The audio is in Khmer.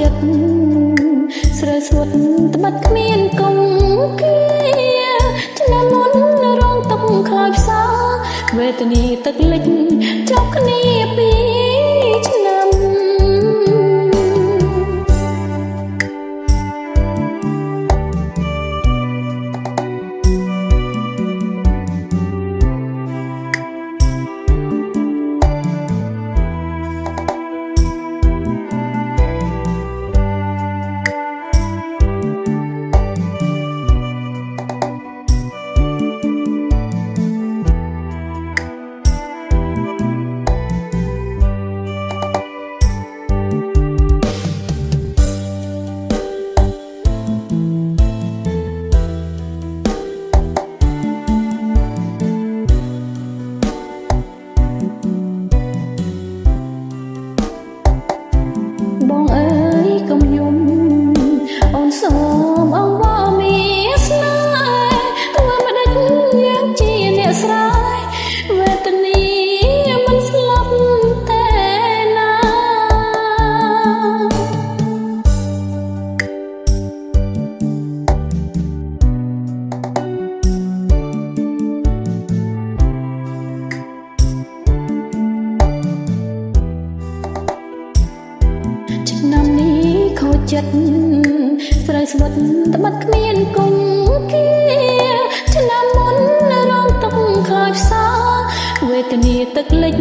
ចិត្តស្រើស្វត់ត្បិតគ្មានកុំគាឆ្នាំមុនរងទុកខ្លោចផ្សាវេទនាទឹកលិចចប់គ្នាពីឆ្នាំបងអើយកុំយំអូនសូមអង្វរមានស្នេហ៍ធ្វើមិនដេចយើងជាអ្នកស្រែវេទនាមិនស្លាប់តែណាឆ្នាំនេះខូចចិត្តស្រីស្វិតត្បិតគ្មានគុំគាឆ្នាំមុនរងទុកខ្លោចផ្សាវេទនាទឹកលិច